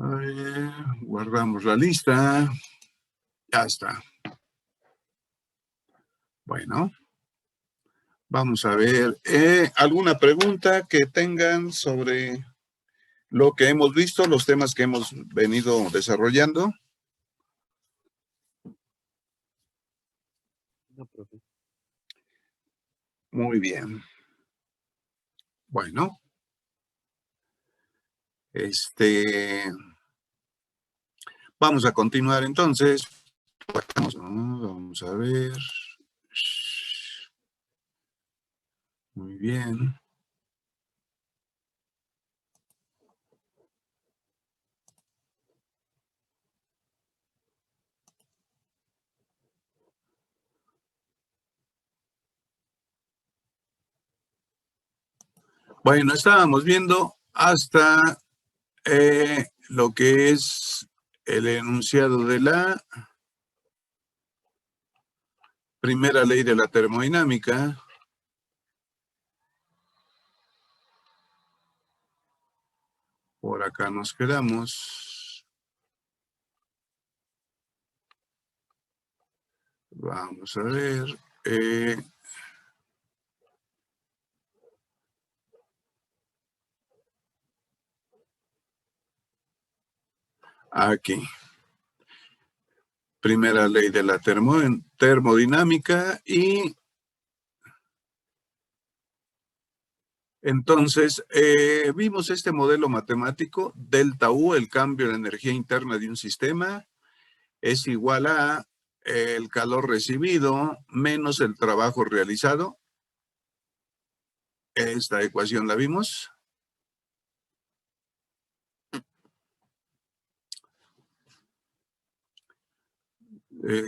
A ver, guardamos la lista. Ya está. Bueno, vamos a ver. ¿Alguna pregunta que tengan sobre lo que hemos visto, los temas que hemos venido desarrollando? No, profe. Muy bien. Bueno, vamos a continuar entonces. Vamos a ver. Muy bien. Bueno, estábamos viendo hasta lo que es el enunciado de la primera ley de la termodinámica. Por acá nos quedamos. Vamos a ver. Aquí. Primera ley de la termodinámica y entonces vimos este modelo matemático, delta U, el cambio de energía interna de un sistema, es igual a el calor recibido menos el trabajo realizado. Esta ecuación la vimos.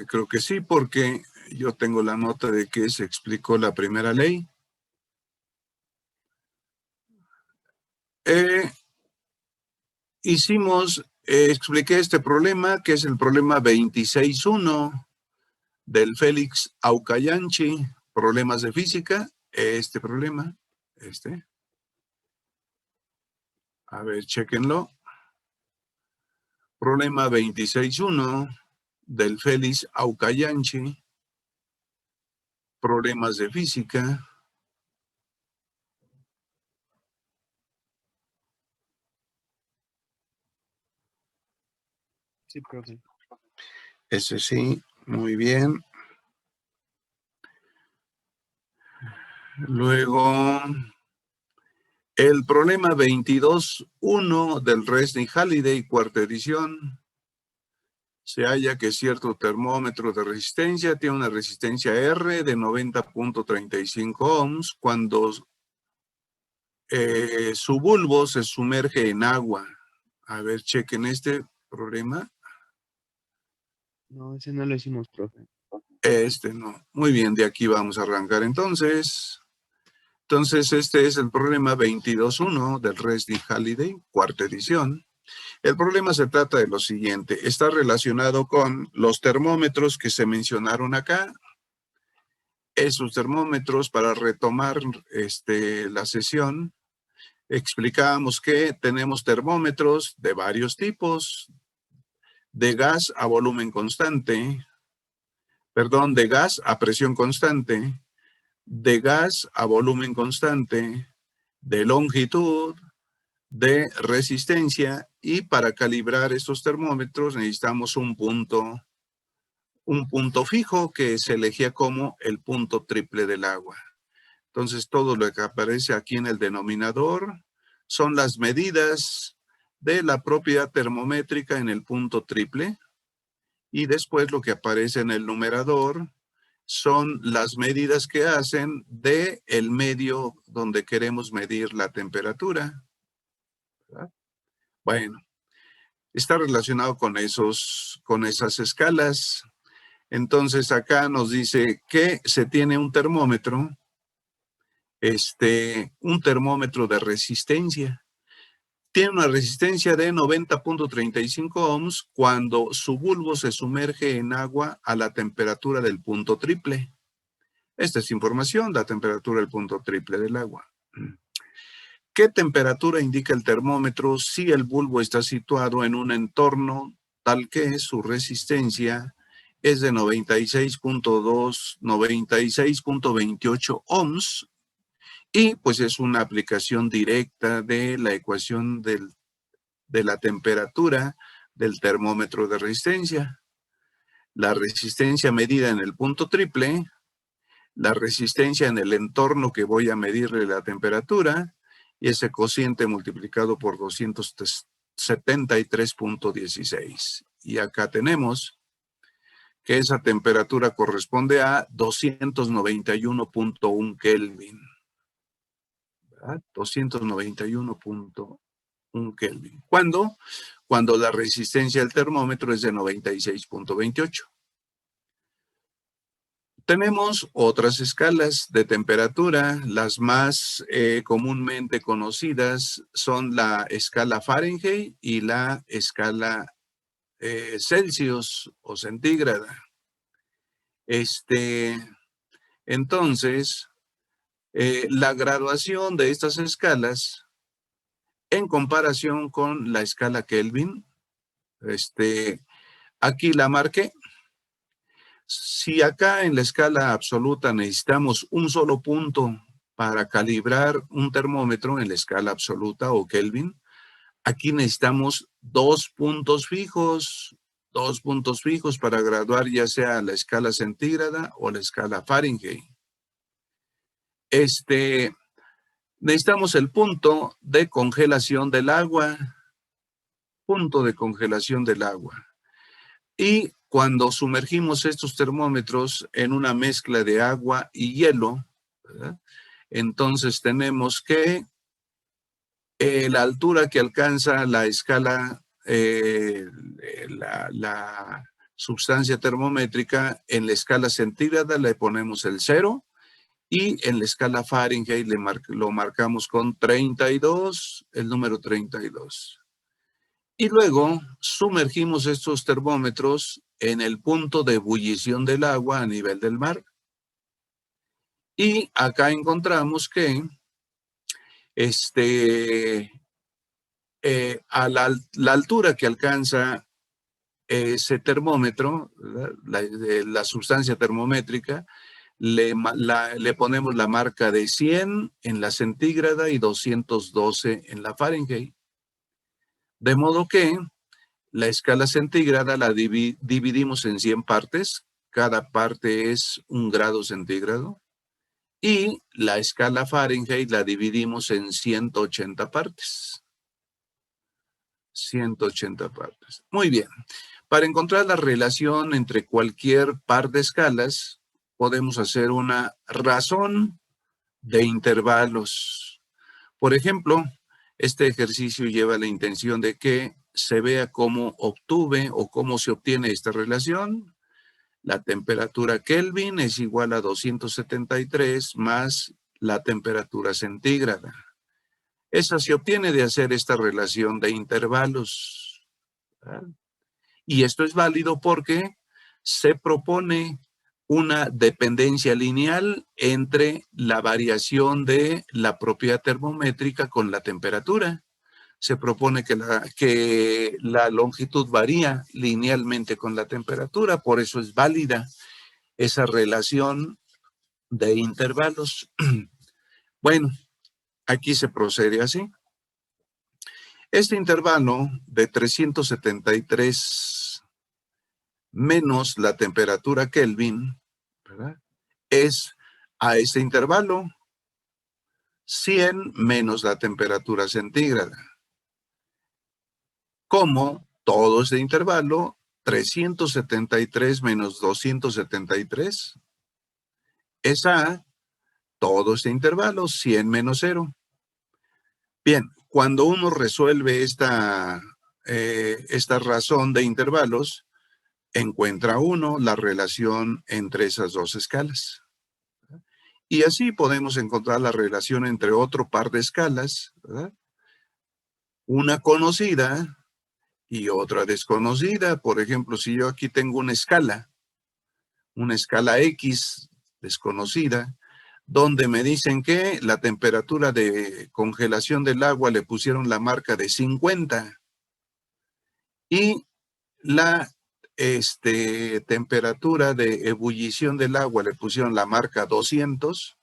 Creo que sí, porque yo tengo la nota de que se explicó la primera ley. Expliqué este problema, que es el problema 26.1 del Félix Aucayanchi, problemas de física. Este problema, a ver, chéquenlo. Problema 26.1 del Félix Aucayanchi, problemas de física. Sí, profe. Ese sí, muy bien. Luego, el problema 22.1 del Resnick-Halliday, cuarta edición. Se halla que cierto termómetro de resistencia tiene una resistencia R de 90.35 ohms cuando su bulbo se sumerge en agua. A ver, chequen este problema. No, ese no lo hicimos, profe. No. Muy bien, de aquí vamos a arrancar entonces. Entonces, este es el problema 22.1 del Resnick-Halliday, cuarta edición. El problema se trata de lo siguiente. Está relacionado con los termómetros que se mencionaron acá. Esos termómetros, para retomar la sesión, explicábamos que tenemos termómetros de varios tipos, de gas a volumen constante, perdón, de gas a presión constante, de gas a volumen constante, de longitud, de resistencia, y para calibrar estos termómetros necesitamos un punto fijo que se elegía como el punto triple del agua. Entonces, todo lo que aparece aquí en el denominador son las medidas de la propiedad termométrica en el punto triple, y después lo que aparece en el numerador son las medidas que hacen de el medio donde queremos medir la temperatura. ¿Verdad? Bueno, está relacionado con esas escalas. Entonces, acá nos dice que se tiene un termómetro de resistencia. Tiene una resistencia de 90.35 ohms cuando su bulbo se sumerge en agua a la temperatura del punto triple. Esta es información, la temperatura del punto triple del agua. ¿Qué temperatura indica el termómetro si el bulbo está situado en un entorno tal que su resistencia es de 96.2, 96.28 ohms? Y pues es una aplicación directa de la ecuación de la temperatura del termómetro de resistencia. La resistencia medida en el punto triple, la resistencia en el entorno que voy a medirle la temperatura, y ese cociente multiplicado por 273.16. Y acá tenemos que esa temperatura corresponde a 291.1 Kelvin. 291.1 Kelvin. ¿Cuándo? Cuando la resistencia del termómetro es de 96.28. Tenemos otras escalas de temperatura. Las más comúnmente conocidas son la escala Fahrenheit y la escala Celsius o centígrada. Entonces, la graduación de estas escalas en comparación con la escala Kelvin, aquí la marqué. Si acá en la escala absoluta necesitamos un solo punto para calibrar un termómetro en la escala absoluta o Kelvin, aquí necesitamos dos puntos fijos para graduar ya sea la escala centígrada o la escala Fahrenheit. Necesitamos el punto de congelación del agua, Y cuando sumergimos estos termómetros en una mezcla de agua y hielo, ¿verdad? Entonces tenemos que la altura que alcanza la escala, la sustancia termométrica, en la escala centígrada le ponemos el 0 y en la escala Fahrenheit lo marcamos con 32, el número 32. Y luego sumergimos estos termómetros en el punto de ebullición del agua a nivel del mar. Y acá encontramos que a la altura que alcanza ese termómetro, la sustancia termométrica, le ponemos la marca de 100 en la centígrada y 212 en la Fahrenheit. De modo que la escala centígrada la dividimos en 100 partes, cada parte es 1 grado centígrado, y la escala Fahrenheit la dividimos en 180 partes. 180 partes. Muy bien. Para encontrar la relación entre cualquier par de escalas, podemos hacer una razón de intervalos. Por ejemplo, este ejercicio lleva la intención de que se vea cómo obtuve o cómo se obtiene esta relación. La temperatura Kelvin es igual a 273 más la temperatura centígrada. Esa se obtiene de hacer esta relación de intervalos, ¿verdad? Y esto es válido porque se propone una dependencia lineal entre la variación de la propiedad termométrica con la temperatura. Se propone que la longitud varía linealmente con la temperatura, por eso es válida esa relación de intervalos. Bueno, aquí se procede así. Este intervalo de 373 menos la temperatura Kelvin, ¿verdad? Es a este intervalo 100 menos la temperatura centígrada. Como todo este intervalo, 373 menos 273 es a todo este intervalo, 100 menos 0. Bien, cuando uno resuelve esta razón de intervalos, encuentra uno la relación entre esas dos escalas. Y así podemos encontrar la relación entre otro par de escalas, ¿verdad? Una conocida y otra desconocida. Por ejemplo, si yo aquí tengo una escala X desconocida, donde me dicen que la temperatura de congelación del agua le pusieron la marca de 50 y la temperatura de ebullición del agua le pusieron la marca 200.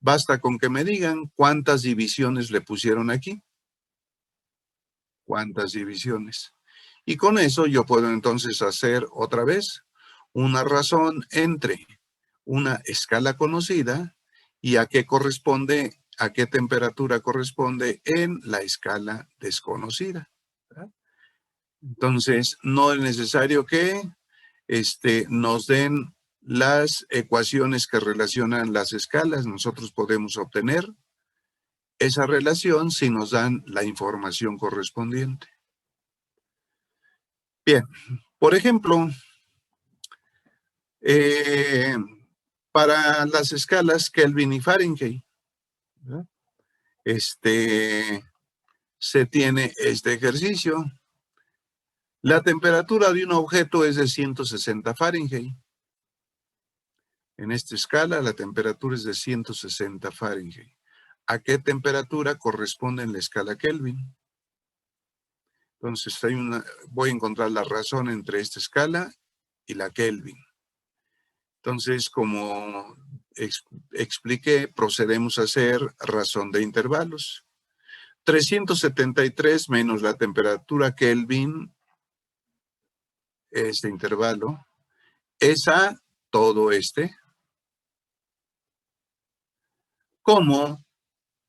Basta con que me digan cuántas divisiones le pusieron aquí. ¿Cuántas divisiones? Y con eso yo puedo entonces hacer otra vez una razón entre una escala conocida y a qué corresponde, a qué temperatura corresponde en la escala desconocida. ¿Verdad? Entonces, no es necesario que nos den las ecuaciones que relacionan las escalas. Nosotros podemos obtener esa relación si nos dan la información correspondiente. Bien, por ejemplo, para las escalas Kelvin y Fahrenheit, ¿verdad? Se tiene este ejercicio. La temperatura de un objeto es de 160 Fahrenheit. En esta escala, la temperatura es de 160 Fahrenheit. ¿A qué temperatura corresponde en la escala Kelvin? Entonces, voy a encontrar la razón entre esta escala y la Kelvin. Entonces, como expliqué, procedemos a hacer razón de intervalos. 373 menos la temperatura Kelvin, este intervalo, es a todo como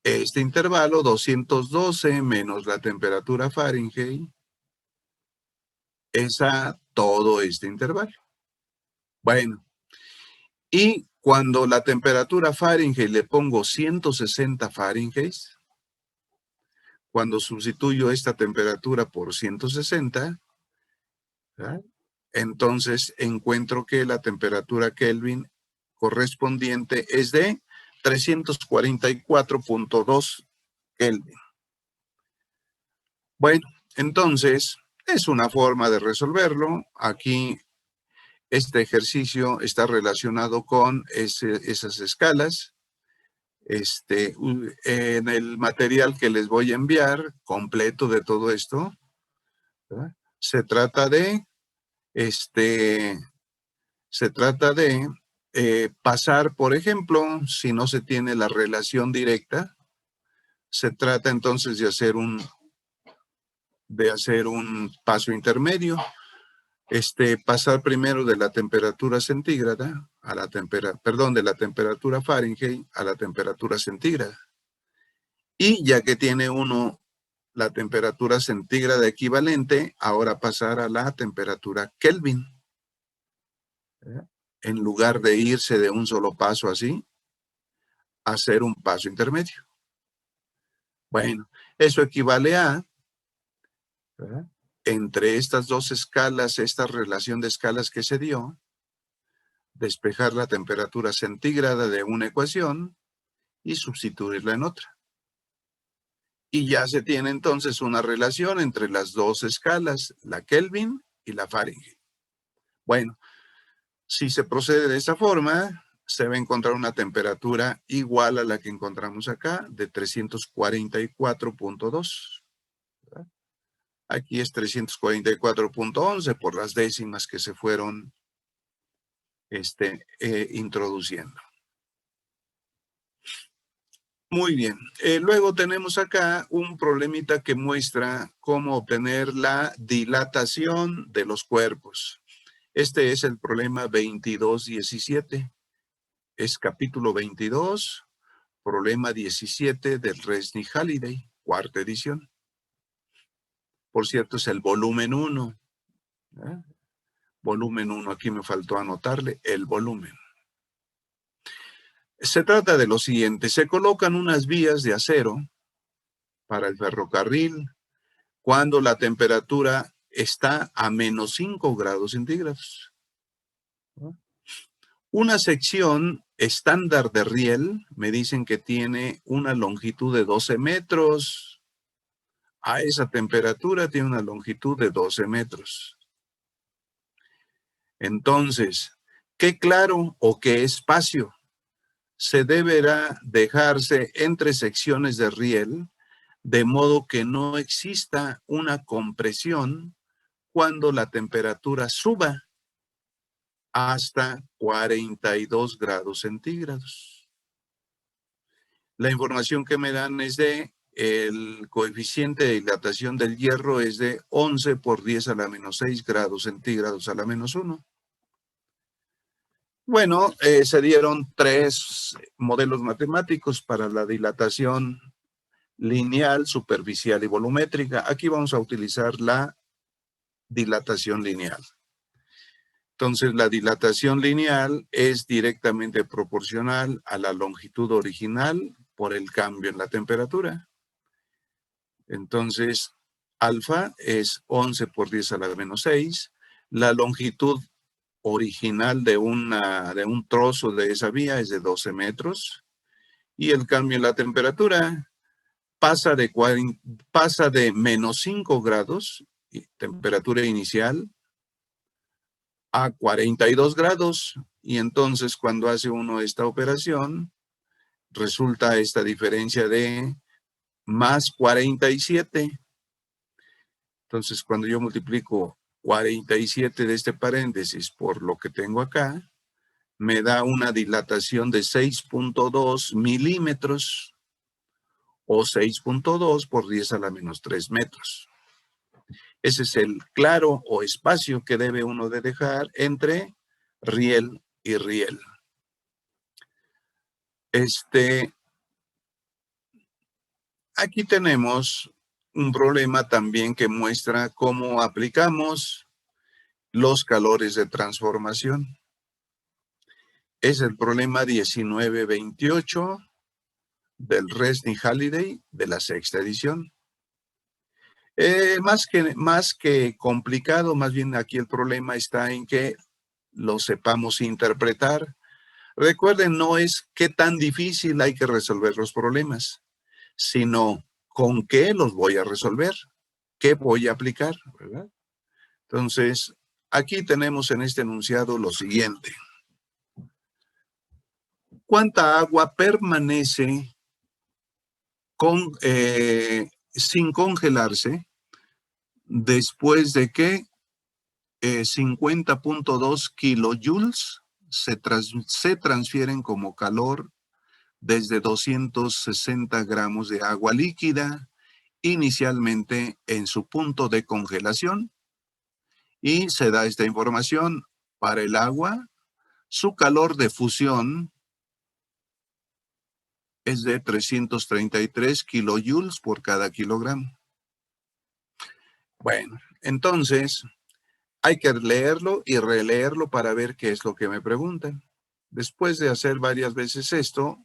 este intervalo 212 menos la temperatura Fahrenheit es a todo este intervalo. Bueno, y cuando la temperatura Fahrenheit le pongo 160 Fahrenheit, cuando sustituyo esta temperatura por 160, ¿verdad? Entonces encuentro que la temperatura Kelvin correspondiente es de 344.2 Kelvin. Bueno, entonces es una forma de resolverlo. Aquí este ejercicio está relacionado con esas escalas. En el material que les voy a enviar, completo de todo esto, ¿verdad? Se trata de pasar, por ejemplo, si no se tiene la relación directa, se trata entonces de hacer un paso intermedio. Pasar primero de la temperatura centígrada a la de la temperatura Fahrenheit a la temperatura centígrada. Y ya que tiene uno la temperatura centígrada equivalente, ahora pasar a la temperatura Kelvin. En lugar de irse de un solo paso así, hacer un paso intermedio. Bueno, eso equivale a, ¿verdad? Entre estas dos escalas, esta relación de escalas que se dio, despejar la temperatura centígrada de una ecuación y sustituirla en otra. Y ya se tiene entonces una relación entre las dos escalas, la Kelvin y la Fahrenheit. Bueno, si se procede de esa forma, se va a encontrar una temperatura igual a la que encontramos acá, de 344.2. Aquí es 344.11 por las décimas que se fueron introduciendo. Muy bien. Luego tenemos acá un problemita que muestra cómo obtener la dilatación de los cuerpos. Este es el problema 2217. Es capítulo 22, problema 17 del Resnick-Halliday, cuarta edición. Por cierto, es el volumen 1. Volumen 1, aquí me faltó anotarle el volumen. Se trata de lo siguiente: se colocan unas vías de acero para el ferrocarril cuando la temperatura está a menos 5 grados centígrados. Una sección estándar de riel, me dicen que tiene una longitud de 12 metros. A esa temperatura tiene una longitud de 12 metros. Entonces, ¿qué claro o qué espacio se deberá dejarse entre secciones de riel, de modo que no exista una compresión cuando la temperatura suba hasta 42 grados centígrados. La información que me dan es de el coeficiente de dilatación del hierro es de 11 por 10 a la menos 6 grados centígrados a la menos 1. Bueno, se dieron 3 modelos matemáticos para la dilatación lineal, superficial y volumétrica. Aquí vamos a utilizar la dilatación lineal. Entonces, la dilatación lineal es directamente proporcional a la longitud original por el cambio en la temperatura. Entonces, alfa es 11 por 10 a la menos 6. La longitud original de un trozo de esa vía es de 12 metros. Y el cambio en la temperatura pasa de menos 5 grados, temperatura inicial, a 42 grados. Y entonces, cuando hace uno esta operación, resulta esta diferencia de más 47. Entonces, cuando yo multiplico 47 de este paréntesis por lo que tengo acá, me da una dilatación de 6.2 milímetros o 6.2 por 10 a la menos 3 metros. Ese es el claro o espacio que debe uno de dejar entre riel y riel. Aquí tenemos un problema también que muestra cómo aplicamos los calores de transformación. Es el problema 1928 del Resnick-Halliday de la sexta edición. Más que complicado, más bien aquí el problema está en que lo sepamos interpretar. Recuerden, no es qué tan difícil hay que resolver los problemas, sino con qué los voy a resolver, qué voy a aplicar, ¿verdad? Entonces, aquí tenemos en este enunciado lo siguiente. ¿Cuánta agua permanece sin congelarse después de que 50.2 kilojoules se transfieren como calor desde 260 gramos de agua líquida inicialmente en su punto de congelación? Y se da esta información para el agua. Su calor de fusión es de 333 kilojoules por cada kilogramo. Bueno, entonces hay que leerlo y releerlo para ver qué es lo que me preguntan. Después de hacer varias veces esto,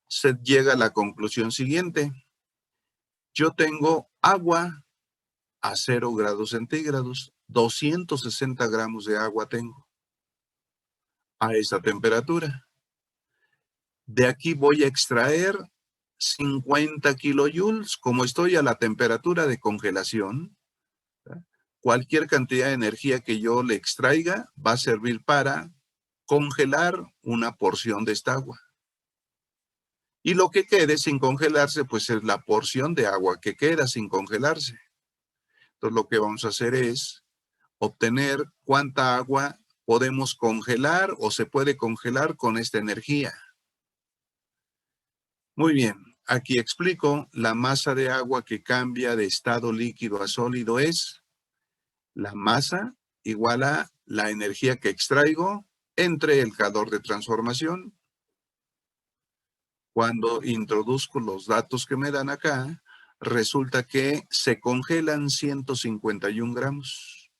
se llega a la conclusión siguiente. Yo tengo agua a 0 grados centígrados, 260 gramos de agua tengo a esta temperatura. De aquí voy a extraer 50 kilojoules. Como estoy a la temperatura de congelación, ¿verdad? Cualquier cantidad de energía que yo le extraiga va a servir para congelar una porción de esta agua. Y lo que quede sin congelarse, pues es la porción de agua que queda sin congelarse. Entonces, lo que vamos a hacer es obtener cuánta agua podemos congelar o se puede congelar con esta energía. Muy bien, aquí explico, la masa de agua que cambia de estado líquido a sólido es la masa igual a la energía que extraigo entre el calor de transformación. Cuando introduzco los datos que me dan acá, resulta que se congelan 151 gramos.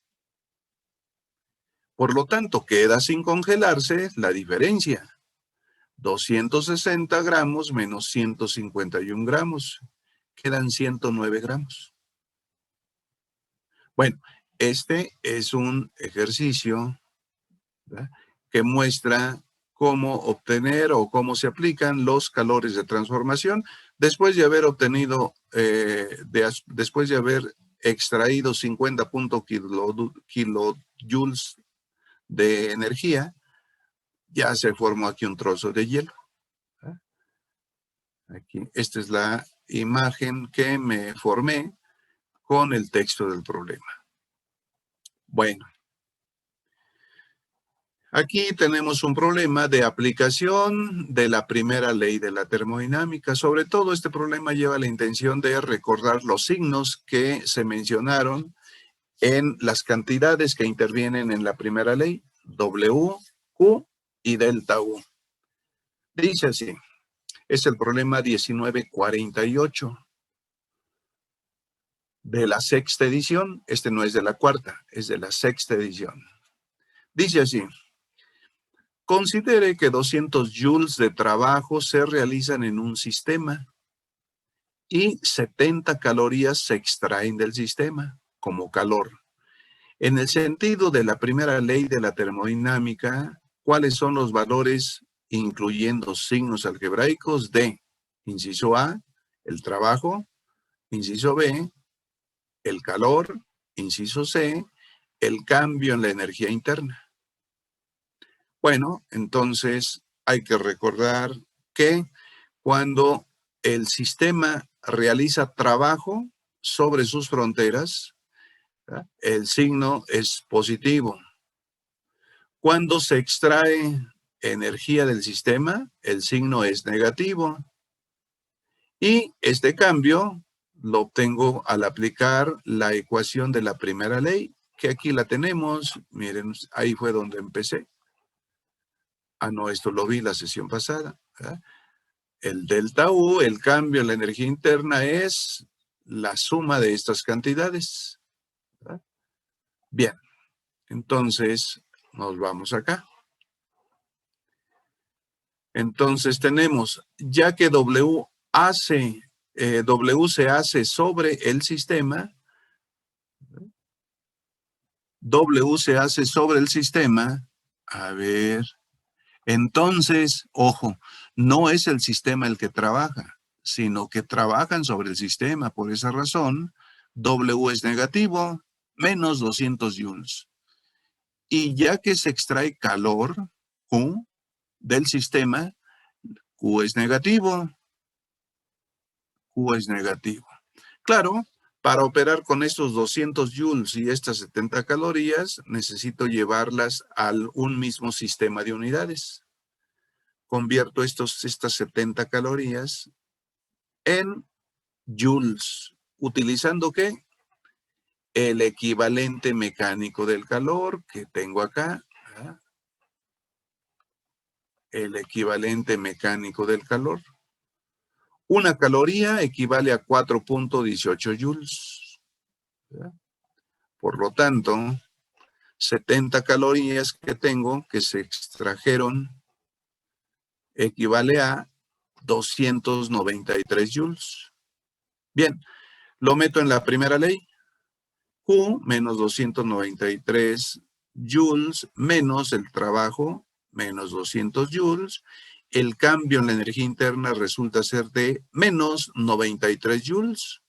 Por lo tanto, queda sin congelarse la diferencia. 260 gramos menos 151 gramos. Quedan 109 gramos. Bueno, este es un ejercicio, ¿verdad?, que muestra cómo obtener o cómo se aplican los calores de transformación después de haber obtenido, después de haber extraído 50 kilojoules de energía, ya se formó aquí un trozo de hielo. Aquí, esta es la imagen que me formé con el texto del problema. Bueno, aquí tenemos un problema de aplicación de la primera ley de la termodinámica. Sobre todo, este problema lleva la intención de recordar los signos que se mencionaron en las cantidades que intervienen en la primera ley, W, Q y delta U. Dice así, es el problema 1948 de la sexta edición. Este no es de la cuarta, es de la sexta edición. Dice así, considere que 200 joules de trabajo se realizan en un sistema y 70 calorías se extraen del sistema como calor. En el sentido de la primera ley de la termodinámica, ¿cuáles son los valores, incluyendo signos algebraicos, de, inciso A, el trabajo, inciso B, el calor, inciso C, el cambio en la energía interna? Bueno, entonces hay que recordar que cuando el sistema realiza trabajo sobre sus fronteras, ¿verdad?, el signo es positivo. Cuando se extrae energía del sistema, el signo es negativo. Y este cambio lo obtengo al aplicar la ecuación de la primera ley, que aquí la tenemos. Miren, ahí fue donde empecé. Ah, no, esto lo vi la sesión pasada, ¿verdad? El delta U, el cambio en la energía interna, es la suma de estas cantidades, ¿verdad? Bien, entonces nos vamos acá. Entonces tenemos, ya que W se hace sobre el sistema, W se hace sobre el sistema, a ver, entonces, ojo, no es el sistema el que trabaja, sino que trabajan sobre el sistema. Por esa razón, W es negativo, menos 200 joules. Y ya que se extrae calor, Q, del sistema, Q es negativo. Q es negativo. Claro, para operar con estos 200 joules y estas 70 calorías, necesito llevarlas a un mismo sistema de unidades. Convierto estas 70 calorías en joules. ¿Utilizando qué? El equivalente mecánico del calor que tengo acá, ¿verdad? El equivalente mecánico del calor. Una caloría equivale a 4.18 joules, ¿verdad? Por lo tanto, 70 calorías que tengo que se extrajeron equivale a 293 joules. Bien, lo meto en la primera ley. Q menos 293 joules menos el trabajo menos 200 joules. El cambio en la energía interna resulta ser de menos 93 joules.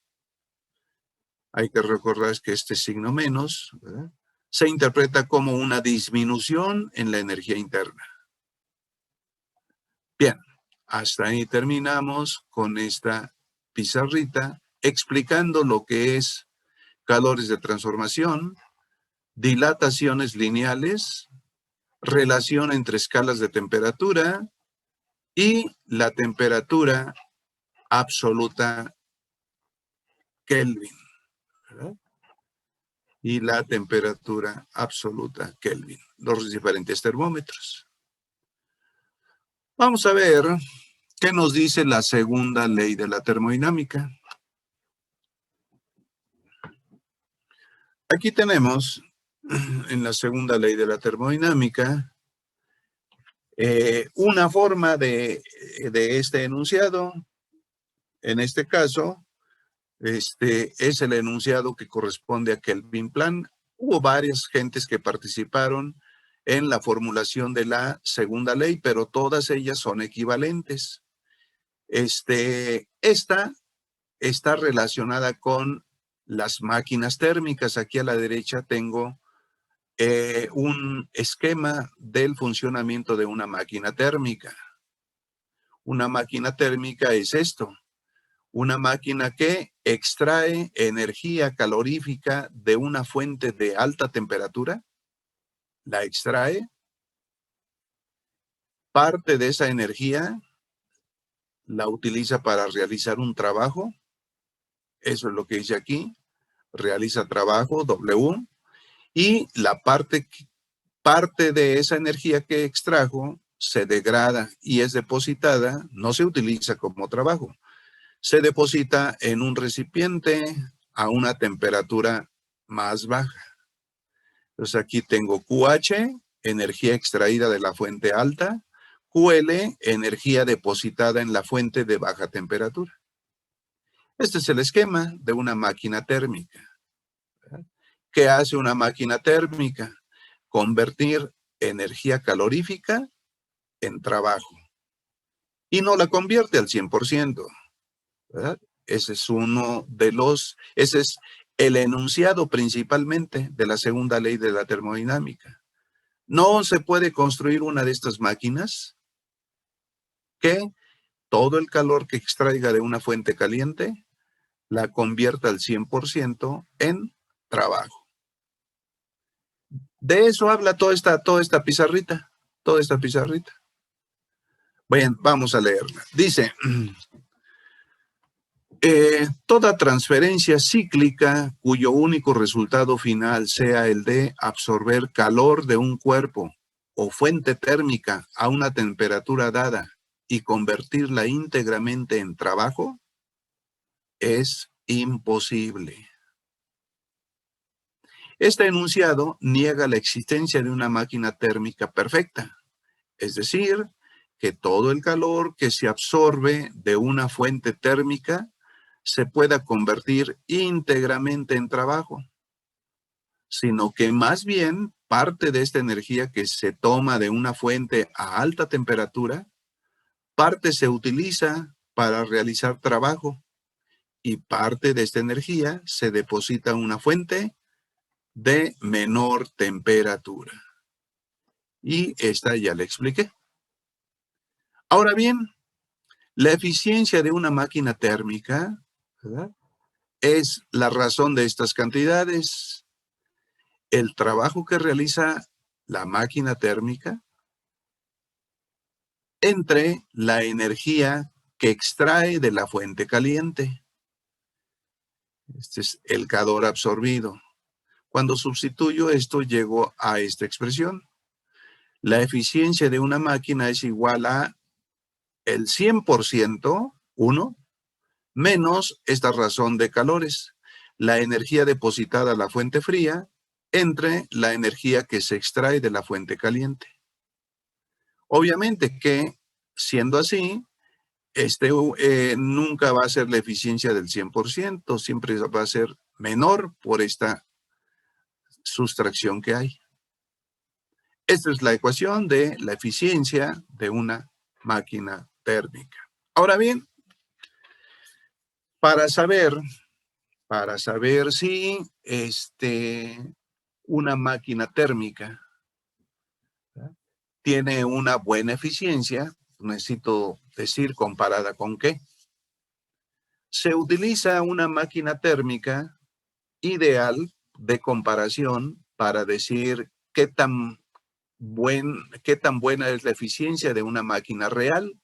Hay que recordar que este signo menos, ¿verdad?, se interpreta como una disminución en la energía interna. Bien, hasta ahí terminamos con esta pizarrita explicando lo que es calores de transformación, dilataciones lineales, relación entre escalas de temperatura y la temperatura absoluta Kelvin, ¿verdad? Y la temperatura absoluta Kelvin, los diferentes termómetros. Vamos a ver qué nos dice la segunda ley de la termodinámica. Aquí tenemos, en la segunda ley de la termodinámica, una forma de este enunciado. En este caso, es el enunciado que corresponde a Kelvin Plan. Hubo varias gentes que participaron en la formulación de la segunda ley, pero todas ellas son equivalentes. Esta está relacionada con las máquinas térmicas. Aquí a la derecha tengo un esquema del funcionamiento de una máquina térmica. Una máquina térmica es esto. Una máquina que extrae energía calorífica de una fuente de alta temperatura, la extrae, parte de esa energía la utiliza para realizar un trabajo, eso es lo que dice aquí, realiza trabajo, W, y la parte de esa energía que extrajo se degrada y es depositada, no se utiliza como trabajo, se deposita en un recipiente a una temperatura más baja. Entonces aquí tengo QH, energía extraída de la fuente alta, QL, energía depositada en la fuente de baja temperatura. Este es el esquema de una máquina térmica. ¿Qué hace una máquina térmica? Convertir energía calorífica en trabajo. Y no la convierte al 100%. ¿Verdad? Ese es el enunciado principalmente de la segunda ley de la termodinámica. No se puede construir una de estas máquinas que todo el calor que extraiga de una fuente caliente la convierta al 100% en trabajo. De eso habla toda esta pizarrita, toda esta pizarrita. Bien, vamos a leerla. Dice, toda transferencia cíclica cuyo único resultado final sea el de absorber calor de un cuerpo o fuente térmica a una temperatura dada y convertirla íntegramente en trabajo, es imposible. Este enunciado niega la existencia de una máquina térmica perfecta, es decir, que todo el calor que se absorbe de una fuente térmica se pueda convertir íntegramente en trabajo, sino que más bien parte de esta energía que se toma de una fuente a alta temperatura, parte se utiliza para realizar trabajo y parte de esta energía se deposita en una fuente de menor temperatura. Y esta ya le expliqué. Ahora bien, la eficiencia de una máquina térmica, ¿verdad?, es la razón de estas cantidades. El trabajo que realiza la máquina térmica entre la energía que extrae de la fuente caliente. Este es el calor absorbido. Cuando sustituyo esto, llego a esta expresión. La eficiencia de una máquina es igual a el 100%, 1, menos esta razón de calores, la energía depositada a la fuente fría, entre la energía que se extrae de la fuente caliente. Obviamente que, siendo así, nunca va a ser la eficiencia del 100%, siempre va a ser menor por esta sustracción que hay. Esta es la ecuación de la eficiencia de una máquina térmica. Ahora bien, para saber si una máquina térmica, ¿verdad?, tiene una buena eficiencia, necesito decir comparada con qué. Se utiliza una máquina térmica ideal de comparación para decir qué tan buena es la eficiencia de una máquina real.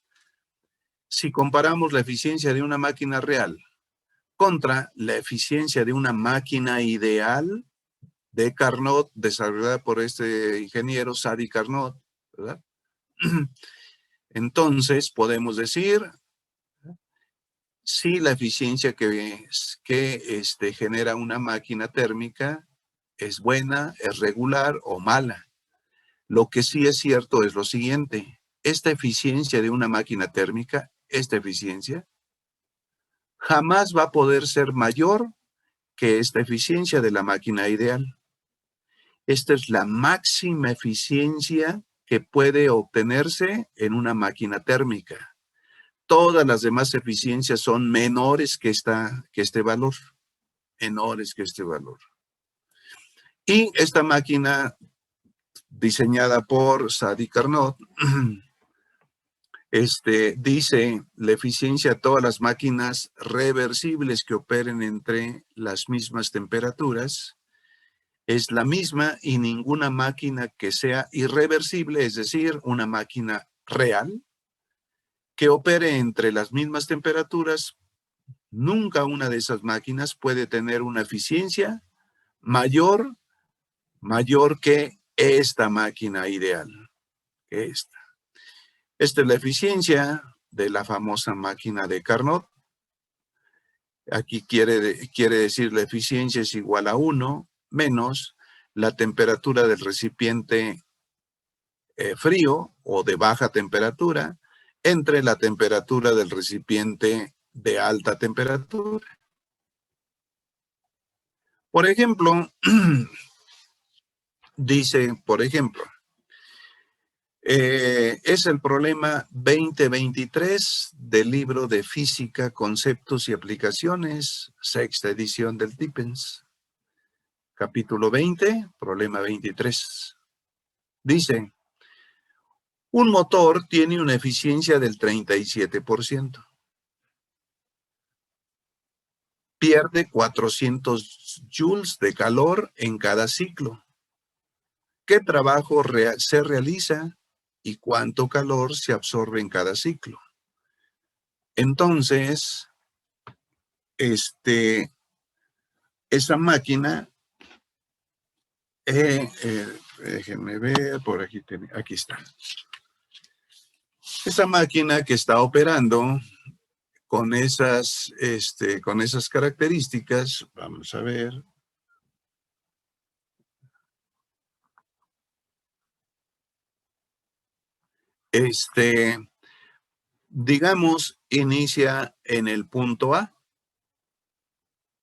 Si comparamos la eficiencia de una máquina real contra la eficiencia de una máquina ideal de Carnot, desarrollada por este ingeniero Sadi Carnot, ¿verdad? Entonces podemos decir si la eficiencia que genera una máquina térmica es buena, es regular o mala. Lo que sí es cierto es lo siguiente: esta eficiencia de una máquina térmica, esta eficiencia, jamás va a poder ser mayor que esta eficiencia de la máquina ideal. Esta es la máxima eficiencia que puede obtenerse en una máquina térmica. Todas las demás eficiencias son menores que este valor. Menores que este valor. Y esta máquina diseñada por Sadi Carnot Dice la eficiencia de todas las máquinas reversibles que operen entre las mismas temperaturas es la misma y ninguna máquina que sea irreversible, es decir, una máquina real, que opere entre las mismas temperaturas, nunca una de esas máquinas puede tener una eficiencia mayor que esta máquina ideal, que esta. Esta es la eficiencia de la famosa máquina de Carnot. Aquí quiere decir la eficiencia es igual a 1 menos la temperatura del recipiente frío o de baja temperatura entre la temperatura del recipiente de alta temperatura. Por ejemplo, dice, por ejemplo, es el problema 2023 del libro de Física, Conceptos y Aplicaciones, sexta edición del Tippens. Capítulo 20, problema 23. Dice, un motor tiene una eficiencia del 37%. Pierde 400 joules de calor en cada ciclo. ¿Qué trabajo se realiza y cuánto calor se absorbe en cada ciclo? Entonces, esa máquina, déjenme ver, por aquí está. Esa máquina que está operando con esas características, vamos a ver. Digamos, inicia en el punto A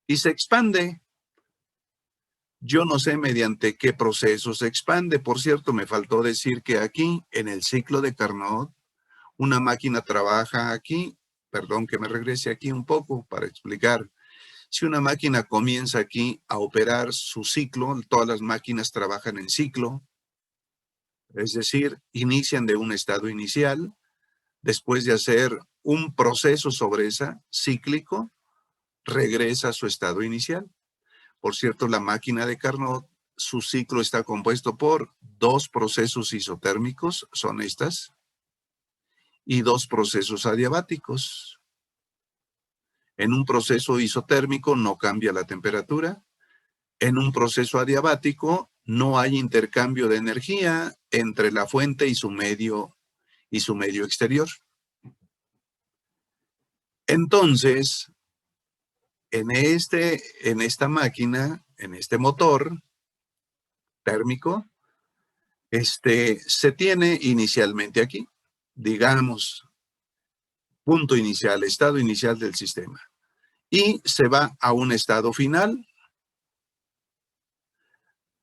y se expande. Yo no sé mediante qué proceso se expande. Por cierto, me faltó decir que aquí, en el ciclo de Carnot, una máquina trabaja aquí. Perdón que me regrese aquí un poco para explicar. Si una máquina comienza aquí a operar su ciclo, todas las máquinas trabajan en ciclo, es decir, inician de un estado inicial, después de hacer un proceso sobre esa cíclico, regresa a su estado inicial. Por cierto, la máquina de Carnot, su ciclo está compuesto por 2 procesos isotérmicos, son estas, y 2 procesos adiabáticos. En un proceso isotérmico no cambia la temperatura. En un proceso adiabático no hay intercambio de energía entre la fuente y su medio exterior. Entonces, en esta máquina, en este motor térmico, se tiene inicialmente aquí, digamos, punto inicial, estado inicial del sistema. Y se va a un estado final.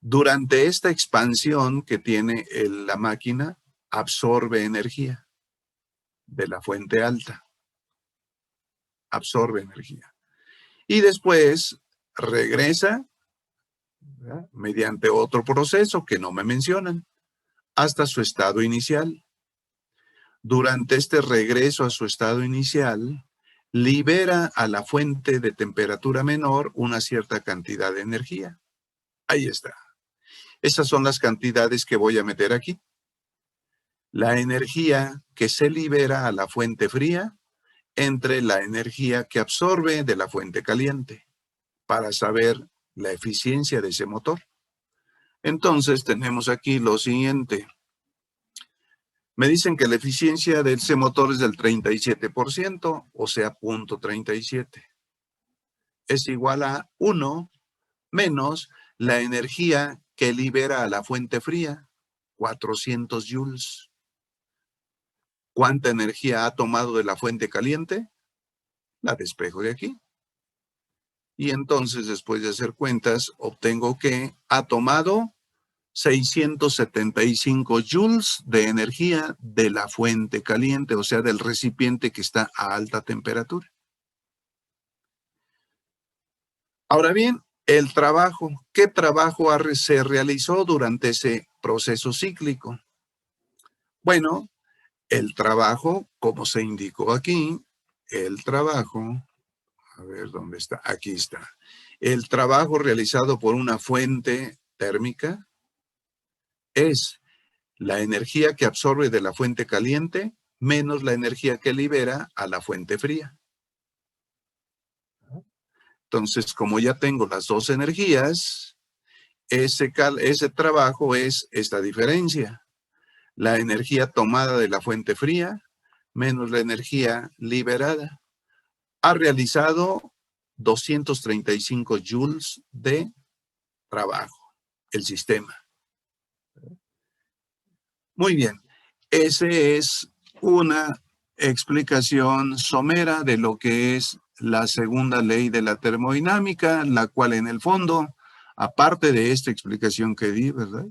Durante esta expansión que tiene la máquina, absorbe energía de la fuente alta. Absorbe energía. Y después regresa, ¿verdad?, mediante otro proceso que no me mencionan, hasta su estado inicial. Durante este regreso a su estado inicial, libera a la fuente de temperatura menor una cierta cantidad de energía. Ahí está. Esas son las cantidades que voy a meter aquí. La energía que se libera a la fuente fría entre la energía que absorbe de la fuente caliente para saber la eficiencia de ese motor. Entonces tenemos aquí lo siguiente. Me dicen que la eficiencia de ese motor es del 37%, o sea, 0.37. Es igual a 1 menos la energía que libera a la fuente fría, 400 joules. ¿Cuánta energía ha tomado de la fuente caliente? La despejo de aquí. Y entonces, después de hacer cuentas, obtengo que ha tomado 675 joules de energía de la fuente caliente, o sea, del recipiente que está a alta temperatura. Ahora bien, el trabajo. ¿Qué trabajo se realizó durante ese proceso cíclico? Bueno, El trabajo, como se indicó aquí, el trabajo, a ver dónde está, aquí está. El trabajo realizado por una fuente térmica es la energía que absorbe de la fuente caliente menos la energía que libera a la fuente fría. Entonces, como ya tengo las dos energías, ese trabajo es esta diferencia. La energía tomada de la fuente fría menos la energía liberada. Ha realizado 235 joules de trabajo, el sistema. Muy bien, esa es una explicación somera de lo que es la segunda ley de la termodinámica, la cual en el fondo, aparte de esta explicación que di, ¿verdad?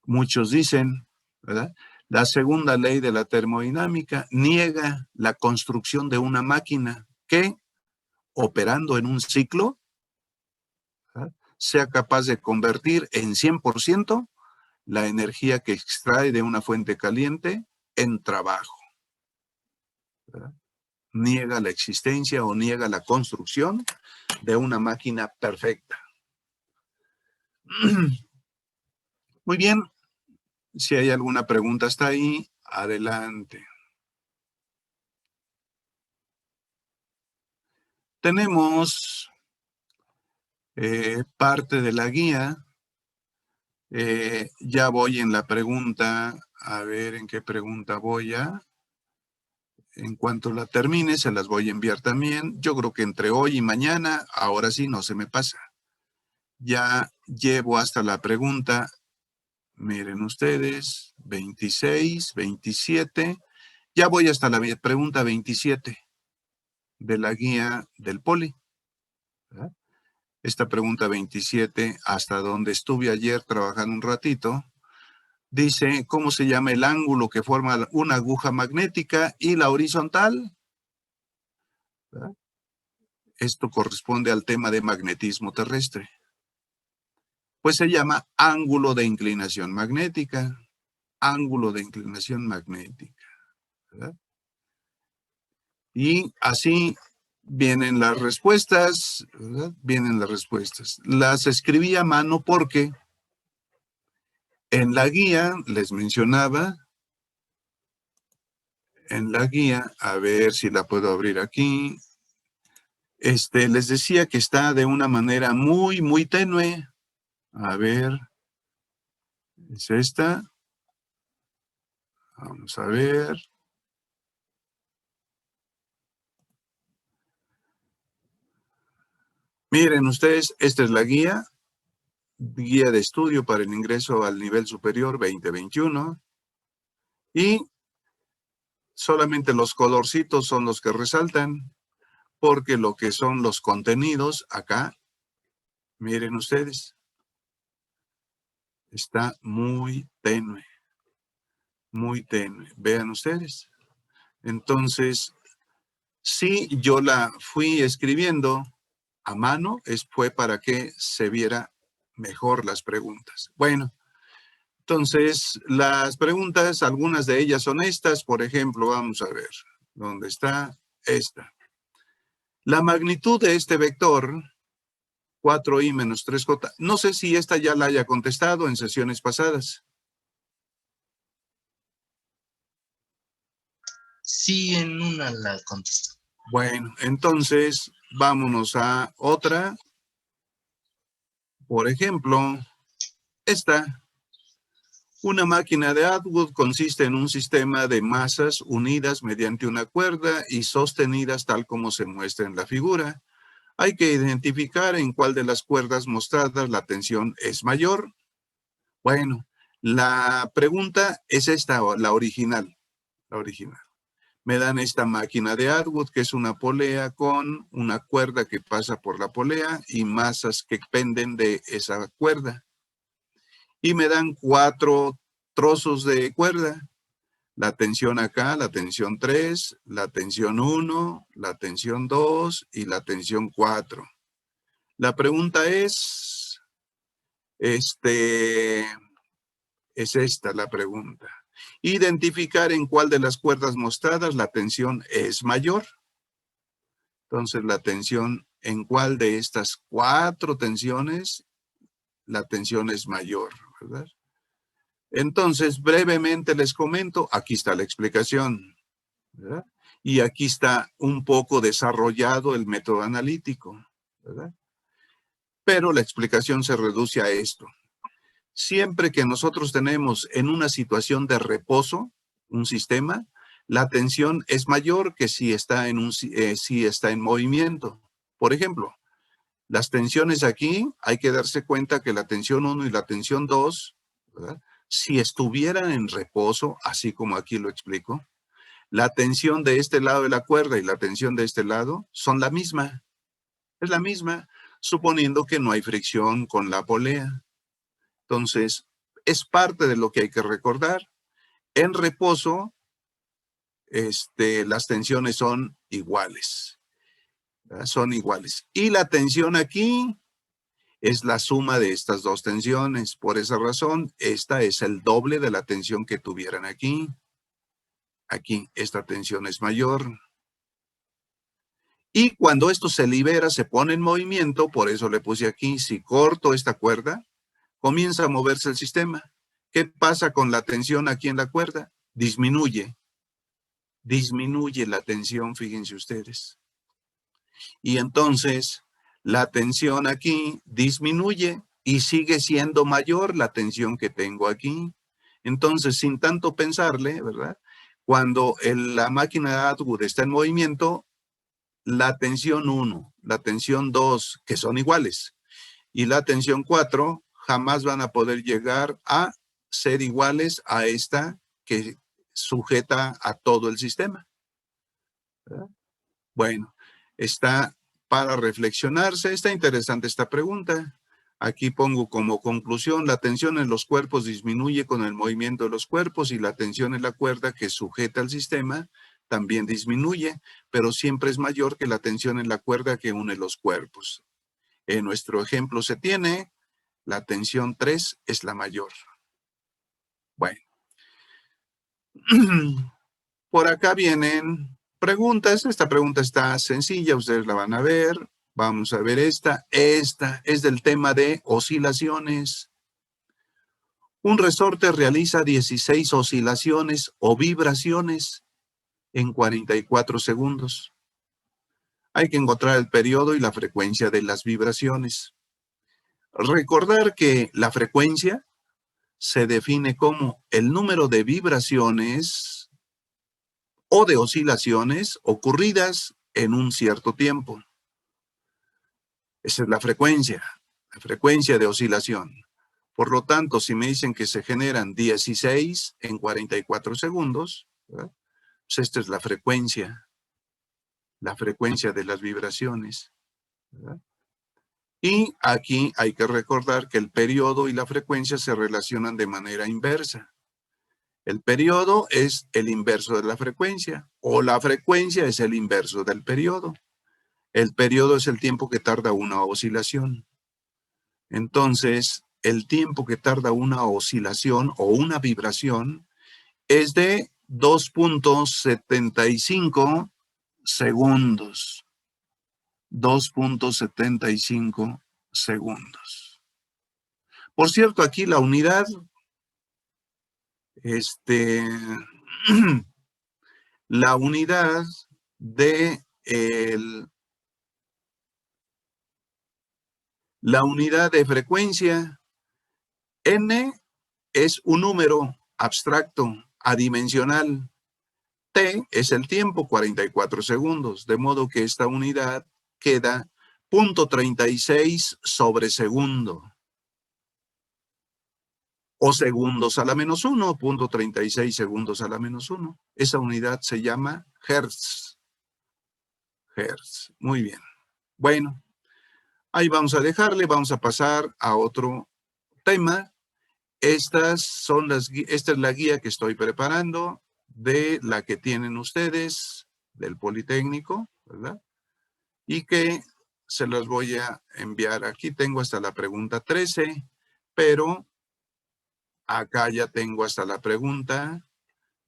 Muchos dicen, ¿verdad? La segunda ley de la termodinámica niega la construcción de una máquina que, operando en un ciclo, ¿verdad?, sea capaz de convertir en 100% la energía que extrae de una fuente caliente en trabajo, ¿verdad? Niega la existencia o niega la construcción de una máquina perfecta. Muy bien, si hay alguna pregunta hasta ahí, adelante. Tenemos parte de la guía. Ya voy en la pregunta, a ver en qué pregunta voy ya. En cuanto la termine, se las voy a enviar también. Yo creo que entre hoy y mañana, ahora sí no se me pasa. Ya llevo hasta la pregunta, miren ustedes, 26, 27. Ya voy hasta la pregunta 27 de la guía del poli, ¿verdad? Esta pregunta 27, hasta donde estuve ayer trabajando un ratito, dice, ¿cómo se llama el ángulo que forma una aguja magnética y la horizontal? ¿Verdad? Esto corresponde al tema de magnetismo terrestre. Pues se llama ángulo de inclinación magnética. Ángulo de inclinación magnética, ¿verdad? Y así vienen las respuestas, ¿verdad? Vienen las respuestas. Las escribí a mano porque en la guía les mencionaba, en la guía, a ver si la puedo abrir aquí, les decía que está de una manera muy, muy tenue. A ver, es esta. Vamos a ver. Miren ustedes, esta es la guía de estudio para el ingreso al nivel superior 2021. Y solamente los colorcitos son los que resaltan, porque lo que son los contenidos acá, miren ustedes, está muy tenue, muy tenue. Vean ustedes. Entonces, sí, yo la fui escribiendo a mano, fue para que se viera mejor las preguntas. Bueno, entonces, las preguntas, algunas de ellas son estas. Por ejemplo, vamos a ver, ¿dónde está esta? La magnitud de este vector, 4i menos 3j, no sé si esta ya la haya contestado en sesiones pasadas. Sí, en una la contestó. Bueno, entonces, vámonos a otra. Por ejemplo, esta. Una máquina de Atwood consiste en un sistema de masas unidas mediante una cuerda y sostenidas tal como se muestra en la figura. Hay que identificar en cuál de las cuerdas mostradas la tensión es mayor. Bueno, la pregunta es esta, la original. La original. Me dan esta máquina de Atwood, que es una polea con una cuerda que pasa por la polea y masas que penden de esa cuerda. Y me dan 4 trozos de cuerda. La tensión acá, la tensión 3, la tensión 1, la tensión 2 y la tensión 4. La pregunta es esta la pregunta. Identificar en cuál de las cuerdas mostradas la tensión es mayor. Entonces, la tensión, en cuál de estas 4 tensiones la tensión es mayor, ¿verdad? Entonces, brevemente les comento, aquí está la explicación, ¿verdad? Y aquí está un poco desarrollado el método analítico, ¿verdad? Pero la explicación se reduce a esto. Siempre que nosotros tenemos en una situación de reposo un sistema, la tensión es mayor que si está si está en movimiento. Por ejemplo, las tensiones aquí, hay que darse cuenta que la tensión 1 y la tensión 2, ¿verdad? Si estuvieran en reposo, así como aquí lo explico, la tensión de este lado de la cuerda y la tensión de este lado son la misma. Es la misma, suponiendo que no hay fricción con la polea. Entonces, es parte de lo que hay que recordar. En reposo, las tensiones son iguales. ¿Verdad? Son iguales. Y la tensión aquí es la suma de estas 2 tensiones. Por esa razón, esta es el doble de la tensión que tuvieran aquí. Aquí, esta tensión es mayor. Y cuando esto se libera, se pone en movimiento, por eso le puse aquí, si corto esta cuerda, comienza a moverse el sistema. ¿Qué pasa con la tensión aquí en la cuerda? Disminuye. Disminuye la tensión, fíjense ustedes. Y entonces, la tensión aquí disminuye y sigue siendo mayor la tensión que tengo aquí. Entonces, sin tanto pensarle, ¿verdad? Cuando la máquina de Atwood está en movimiento, la tensión 1, la tensión 2, que son iguales, y la tensión 4 jamás van a poder llegar a ser iguales a esta que sujeta a todo el sistema, ¿verdad? Bueno, está para reflexionarse. Está interesante esta pregunta. Aquí pongo como conclusión, la tensión en los cuerpos disminuye con el movimiento de los cuerpos y la tensión en la cuerda que sujeta al sistema también disminuye, pero siempre es mayor que la tensión en la cuerda que une los cuerpos. En nuestro ejemplo se tiene, la tensión 3 es la mayor. Bueno, por acá vienen preguntas. Esta pregunta está sencilla, ustedes la van a ver. Vamos a ver esta. Esta es del tema de oscilaciones. Un resorte realiza 16 oscilaciones o vibraciones en 44 segundos. Hay que encontrar el periodo y la frecuencia de las vibraciones. Recordar que la frecuencia se define como el número de vibraciones o de oscilaciones ocurridas en un cierto tiempo. Esa es la frecuencia de oscilación. Por lo tanto, si me dicen que se generan 16 en 44 segundos, ¿verdad? Pues esta es la frecuencia de las vibraciones, ¿verdad? Y aquí hay que recordar que el periodo y la frecuencia se relacionan de manera inversa. El periodo es el inverso de la frecuencia, o la frecuencia es el inverso del periodo. El periodo es el tiempo que tarda una oscilación. Entonces, el tiempo que tarda una oscilación o una vibración es de 2.75 segundos. 2.75 segundos. Por cierto, aquí la unidad, la unidad de la unidad de frecuencia, n, es un número abstracto, adimensional. T es el tiempo, 44 segundos, de modo que esta unidad queda 0.36 sobre segundo. O segundos a la menos 1, 0.36 segundos a la menos 1. Esa unidad se llama hertz. Hertz. Muy bien. Bueno, ahí vamos a dejarle, vamos a pasar a otro tema. Esta es la guía que estoy preparando de la que tienen ustedes del Politécnico, ¿verdad? Y que se las voy a enviar. Aquí tengo hasta la pregunta 13, pero acá ya tengo hasta la pregunta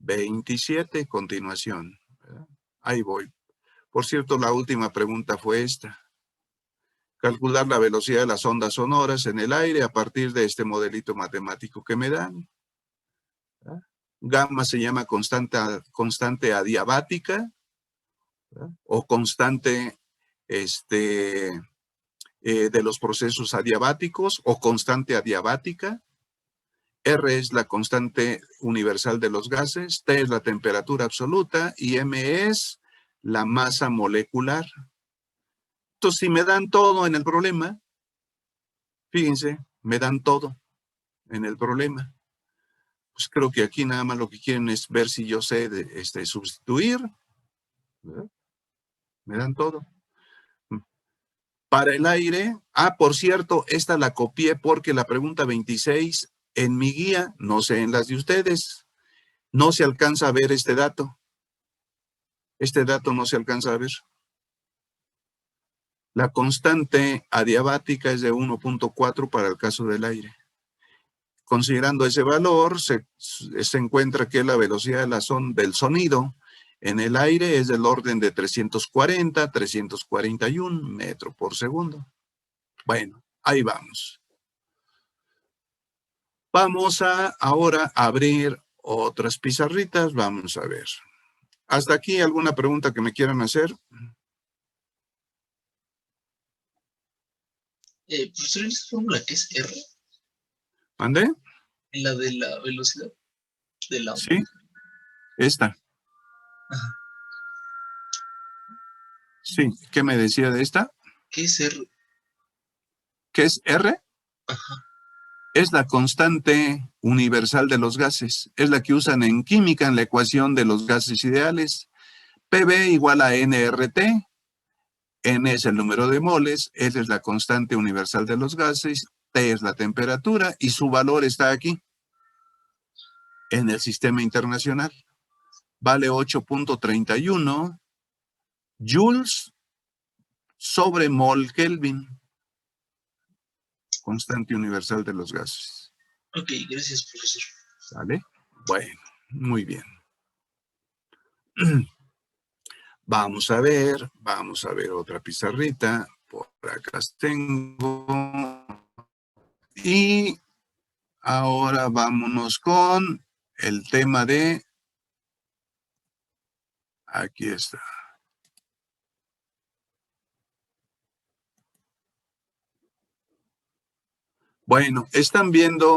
27, continuación. ¿Verdad? Ahí voy. Por cierto, la última pregunta fue esta. Calcular la velocidad de las ondas sonoras en el aire a partir de este modelito matemático que me dan. ¿Verdad? Gamma se llama constante adiabática, ¿verdad? O constante de los procesos adiabáticos o constante adiabática. R es la constante universal de los gases, T es la temperatura absoluta y M es la masa molecular. Entonces, si me dan todo en el problema, fíjense, me dan todo en el problema. Pues creo que aquí nada más lo que quieren es ver si yo sé sustituir. ¿Verdad? Me dan todo. Para el aire, por cierto, esta la copié porque la pregunta 26 en mi guía, no sé en las de ustedes, no se alcanza a ver este dato. Este dato no se alcanza a ver. La constante adiabática es de 1.4 para el caso del aire. Considerando ese valor, se encuentra que la velocidad del sonido en el aire es del orden de 340, 341 metros por segundo. Bueno, ahí vamos. Vamos a ahora abrir otras pizarritas. Vamos a ver. ¿Hasta aquí alguna pregunta que me quieran hacer? Profesor, ¿en esta fórmula qué es R? ¿Mandé? La de la velocidad de la onda. Sí, esta. Ajá. Sí, ¿qué me decía de esta? ¿Qué es R? ¿Qué es R? Ajá. Es la constante universal de los gases. Es la que usan en química en la ecuación de los gases ideales. PV igual a nRT. N es el número de moles. S es la constante universal de los gases. T es la temperatura y su valor está aquí en el sistema internacional. Vale 8.31 joules sobre mol Kelvin. Constante universal de los gases. Ok, gracias, profesor. ¿Vale? Bueno, muy bien. Vamos a ver otra pizarrita. Por acá las tengo. Y ahora vámonos con el tema de... Aquí está. Bueno, están viendo